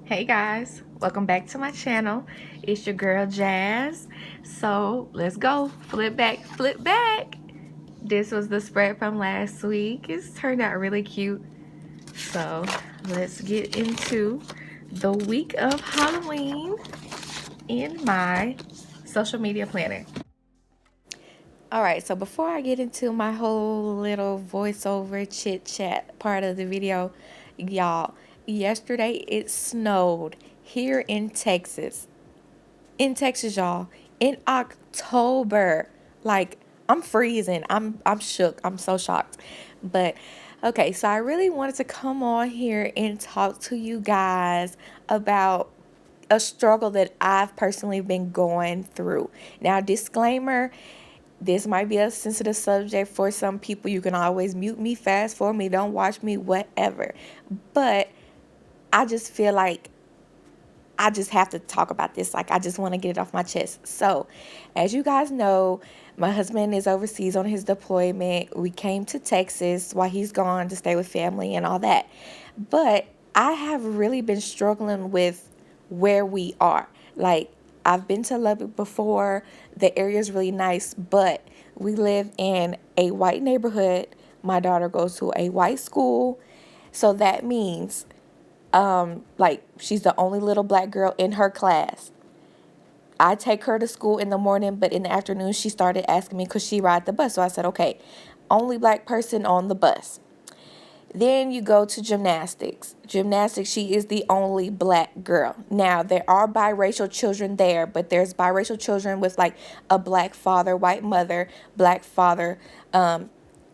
Hey guys, welcome back to my channel. It's your girl Jazz. So let's go. Flip back, flip back. This was the spread from last week. It's turned out really cute. So let's get into the week of Halloween in my social media planner. Alright, so before I get into my whole little voiceover chit chat part of the video, y'all, yesterday it snowed here in Texas. Y'all, in October. Like, I'm freezing. I'm shook. I'm so shocked. But okay, so I really wanted to come on here and talk to you guys about a struggle that I've personally been going through. Now, disclaimer, this might be a sensitive subject for some people. You can always mute me, fast forward me, don't watch me, whatever. But I just feel like I just have to talk about this. Like, I just want to get it off my chest. So, as you guys know, my husband is overseas on his deployment. We came to Texas while he's gone to stay with family and all that. But I have really been struggling with where we are. Like, I've been to Lubbock before. The area is really nice, but we live in a white neighborhood. My daughter goes to a white school. So that means like, she's the only little black girl in her class. I take her to school in the morning, but in the afternoon she started asking me, because she ride the bus. So I said, okay, only black person on the bus. Then you go to gymnastics. Gymnastics, she is the only black girl. Now, there are biracial children there, but there's biracial children with like a black father, white mother, black father,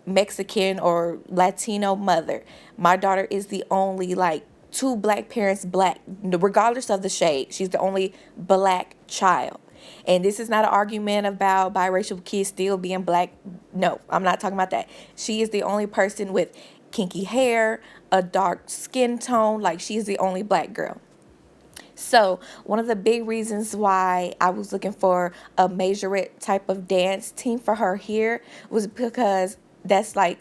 Mexican or Latino mother. My daughter is the only like two black parents, black, regardless of the shade. She's the only black child. And this is not an argument about biracial kids still being black. No, I'm not talking about that. She is the only person with kinky hair, a dark skin tone. Like, she's the only black girl. So one of the big reasons why I was looking for a majorette type of dance team for her here was because that's like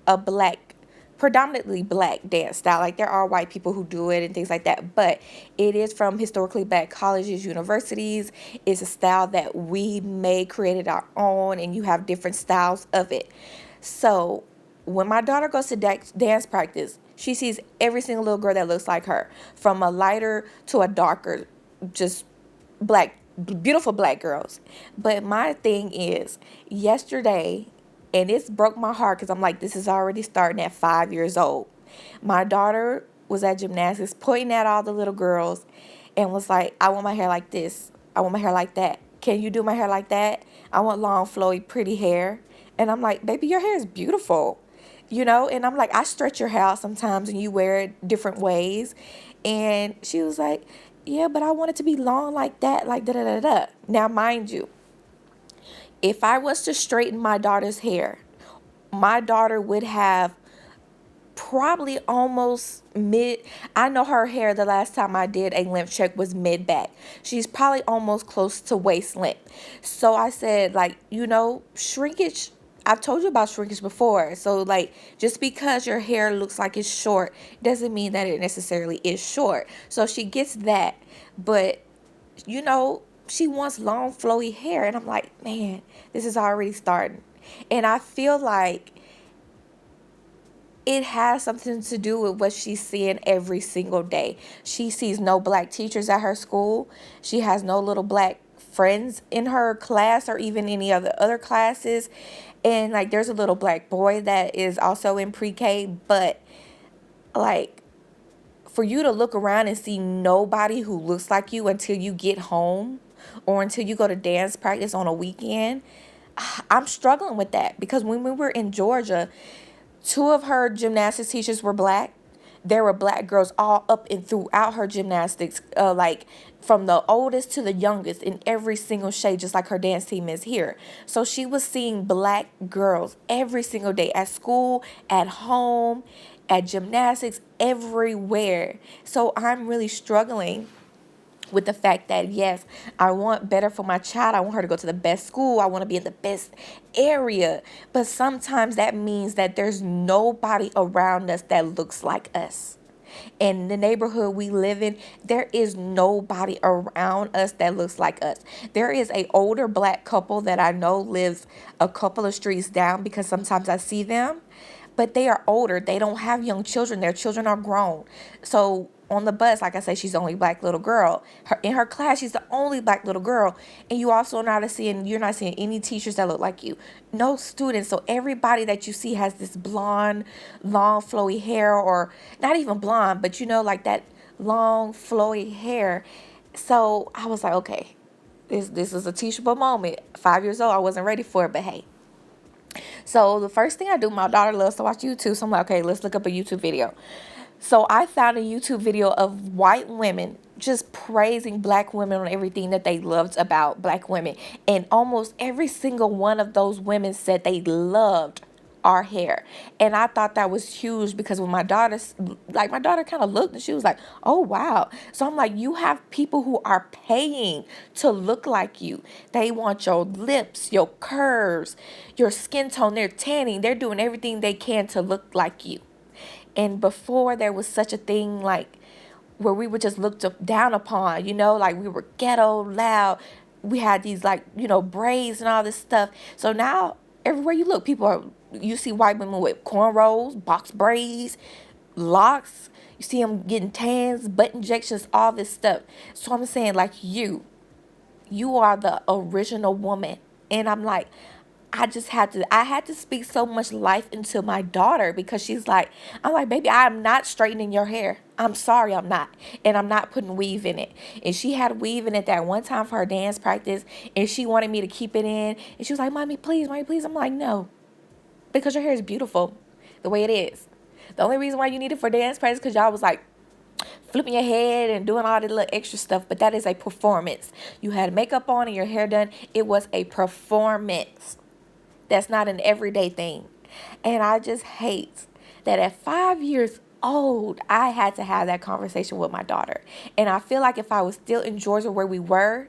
a black, predominantly black dance style. Like, there are white people who do it and things like that, but it is from historically black colleges, universities. It's a style that we made, created our own, and you have different styles of it. So when my daughter goes to dance practice, she sees every single little girl that looks like her, from a lighter to a darker, just black, beautiful black girls. But my thing is, yesterday, and it's broke my heart because I'm like, this is already starting at 5 years old. My daughter was at gymnastics pointing at all the little girls and was like, I want my hair like this. I want my hair like that. Can you do my hair like that? I want long, flowy, pretty hair. And I'm like, baby, your hair is beautiful. And I'm like, I stretch your hair out sometimes and you wear it different ways. And she was like, yeah, but I want it to be long like that, like da da da da. Now, mind you, if I was to straighten my daughter's hair, my daughter would have probably almost mid. I know her hair, the last time I did a length check, was mid back. She's probably almost close to waist length. So I said, like, shrinkage. I've told you about shrinkage before. So, like, just because your hair looks like it's short doesn't mean that it necessarily is short. So she gets that. But, she wants long, flowy hair. And I'm like, man, this is already starting. And I feel like it has something to do with what she's seeing every single day. She sees no black teachers at her school. She has no little black friends in her class or even any of the other classes. And like, there's a little black boy that is also in pre-K, but like, for you to look around and see nobody who looks like you until you get home or until you go to dance practice on a weekend, I'm struggling with that. Because when we were in Georgia, two of her gymnastics teachers were black. There were black girls all up and throughout her gymnastics, like from the oldest to the youngest, in every single shade, just like her dance team is here. So she was seeing black girls every single day at school, at home, at gymnastics, everywhere. So I'm really struggling with the fact that, yes, I want better for my child. I want her to go to the best school. I want to be in the best area. But sometimes that means that there's nobody around us that looks like us. In the neighborhood we live in, there is nobody around us that looks like us. There is a older black couple that I know lives a couple of streets down because sometimes I see them, but they are older. They don't have young children. Their children are grown. So on the bus, like I say, she's the only black little girl. In her class, she's the only black little girl. And you're not seeing any teachers that look like you. No students. So everybody that you see has this blonde, long, flowy hair, or not even blonde, but like that long, flowy hair. So I was like, okay, this is a teachable moment. 5 years old, I wasn't ready for it, but hey. So the first thing I do, my daughter loves to watch YouTube. So I'm like, okay, let's look up a YouTube video. So I found a YouTube video of white women just praising black women on everything that they loved about black women. And almost every single one of those women said they loved our hair. And I thought that was huge because when my daughter kind of looked and she was like, oh, wow. So I'm like, you have people who are paying to look like you. They want your lips, your curves, your skin tone. They're tanning. They're doing everything they can to look like you. And before there was such a thing like where we were just looked down upon, like we were ghetto, loud. We had these braids and all this stuff. So now everywhere you look, you see white women with cornrows, box braids, locks. You see them getting tans, butt injections, all this stuff. So I'm saying like you are the original woman. And I'm like, I had to speak so much life into my daughter because I'm like, baby, I'm not straightening your hair. I'm sorry, I'm not. And I'm not putting weave in it. And she had weave in it that one time for her dance practice. And she wanted me to keep it in. And she was like, mommy, please, mommy, please. I'm like, no, because your hair is beautiful the way it is. The only reason why you need it for dance practice because y'all was like flipping your head and doing all the little extra stuff. But that is a performance. You had makeup on and your hair done. It was a performance. That's not an everyday thing. And I just hate that at 5 years old, I had to have that conversation with my daughter. And I feel like if I was still in Georgia where we were,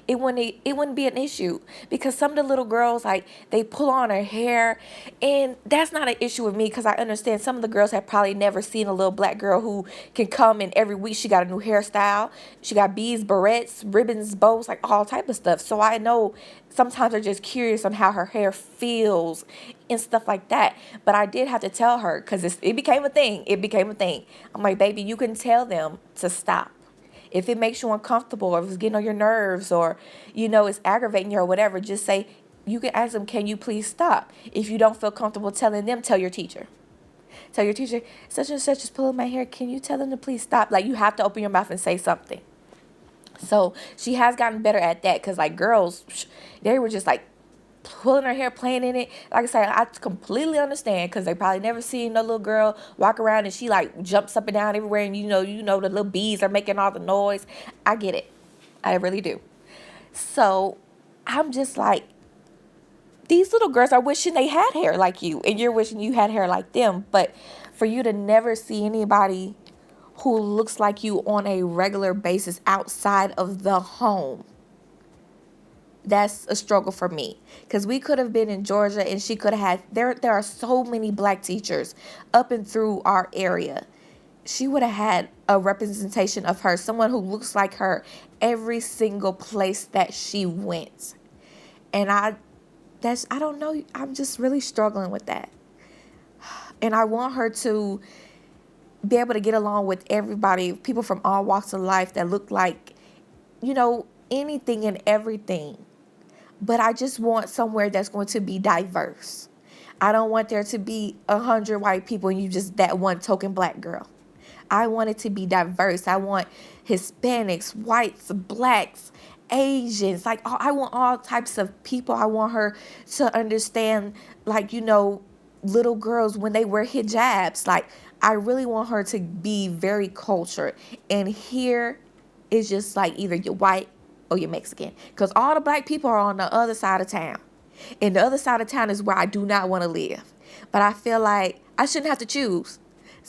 it wouldn't be an issue because some of the little girls they pull on her hair, and that's not an issue with me because I understand some of the girls have probably never seen a little black girl who can come and every week she got a new hairstyle, she got beads, barrettes, ribbons, bows, like all type of stuff. So I know sometimes they're just curious on how her hair feels and stuff like that. But I did have to tell her because it became a thing. I'm like, baby, you can tell them to stop. If it makes you uncomfortable or if it's getting on your nerves or, it's aggravating you or whatever, just say, you can ask them, can you please stop? If you don't feel comfortable telling them, tell your teacher. Tell your teacher, such and such is pulling my hair. Can you tell them to please stop? Like, you have to open your mouth and say something. So she has gotten better at that because, girls, they were just, pulling her hair, playing in it. Like I said, I completely understand because they probably never seen no little girl walk around and she jumps up and down everywhere and the little bees are making all the noise. I get it. I really do. So I'm just like, these little girls are wishing they had hair like you and you're wishing you had hair like them. But for you to never see anybody who looks like you on a regular basis outside of the home, that's a struggle for me because we could have been in Georgia and she could have had, there are so many black teachers up and through our area. She would have had a representation of her, someone who looks like her every single place that she went. And I don't know. I'm just really struggling with that. And I want her to be able to get along with everybody, people from all walks of life that look like, anything and everything. But I just want somewhere that's going to be diverse. I don't want there to be 100 white people and you just that one token black girl. I want it to be diverse. I want Hispanics, whites, blacks, Asians. I want all types of people. I want her to understand, little girls when they wear hijabs. I really want her to be very cultured. And here is just either you're white or you're Mexican. Because all the black people are on the other side of town. And the other side of town is where I do not want to live. But I feel like I shouldn't have to choose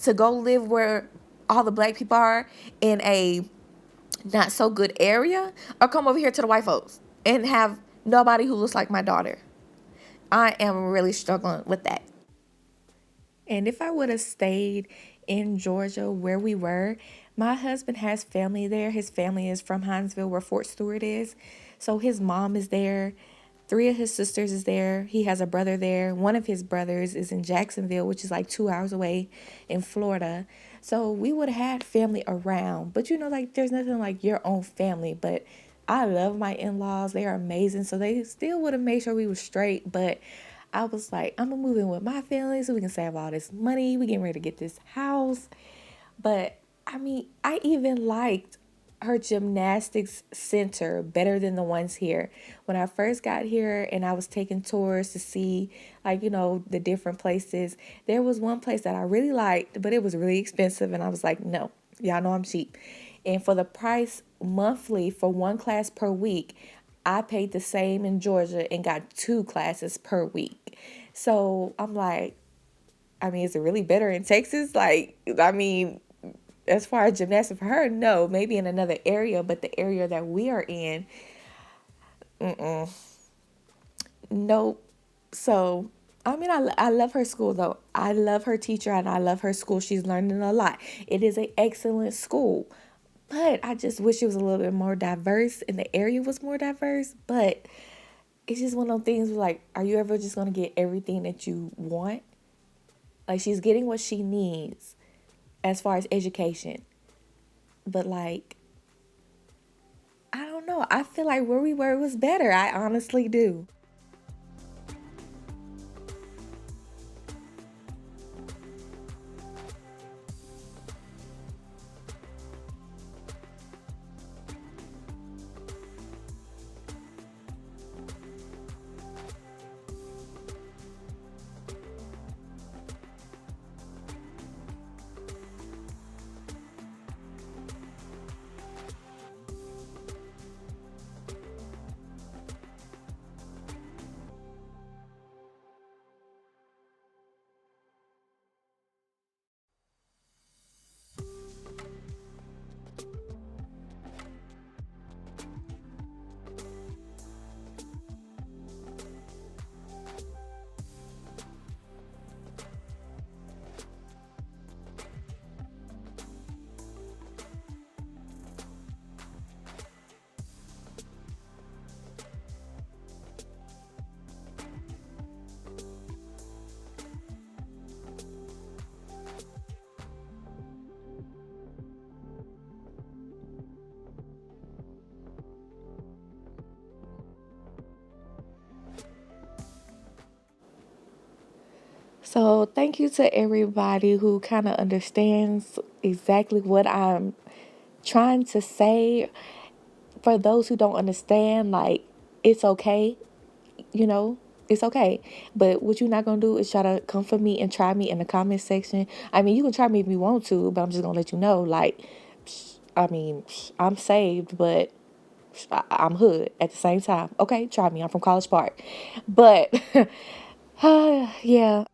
to go live where all the black people are in a not so good area or come over here to the white folks and have nobody who looks like my daughter. I am really struggling with that. And if I would have stayed in Georgia where we were. My husband has family there. His family is from Hinesville, where Fort Stewart is. So his mom is there. Three of his sisters is there. He has a brother there. One of his brothers is in Jacksonville, which is like 2 hours away in Florida. So we would have had family around. But like there's nothing like your own family. But I love my in-laws. They are amazing. So they still would have made sure we were straight. But I was like, I'm gonna move in with my family so we can save all this money. We getting ready to get this house. But I mean, I even liked her gymnastics center better than the ones here. When I first got here and I was taking tours to see, like, the different places, there was one place that I really liked, but it was really expensive. And I was like, no, y'all know I'm cheap. And for the price monthly for one class per week, I paid the same in Georgia and got two classes per week. So I'm like, I mean, is it really better in Texas? Like, I mean, as far as gymnastics for her, no, maybe in another area, but the area that we are in, nope. So, I mean, I love her school though. I love her teacher and I love her school. She's learning a lot. It is an excellent school, but I just wish it was a little bit more diverse and the area was more diverse. But it's just one of those things like, are you ever just going to get everything that you want? Like, she's getting what she needs as far as education. But like, I don't know. I feel like where we were was better. I honestly do. So, thank you to everybody who kind of understands exactly what I'm trying to say. For those who don't understand, like, it's okay, you know, it's okay. But what you're not going to do is try to come for me and try me in the comment section. I mean, you can try me if you want to, but I'm just going to let you know, like, I mean, I'm saved, but I'm hood at the same time. Okay, try me. I'm from College Park. But, yeah.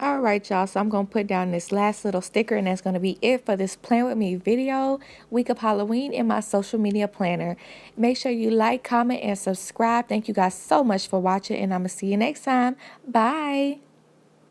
All right, y'all. So I'm going to put down this last little sticker, and that's going to be it for this Plan With Me video, week of Halloween in my social media planner. Make sure you like, comment, and subscribe. Thank you guys so much for watching, and I'm going to see you next time. Bye.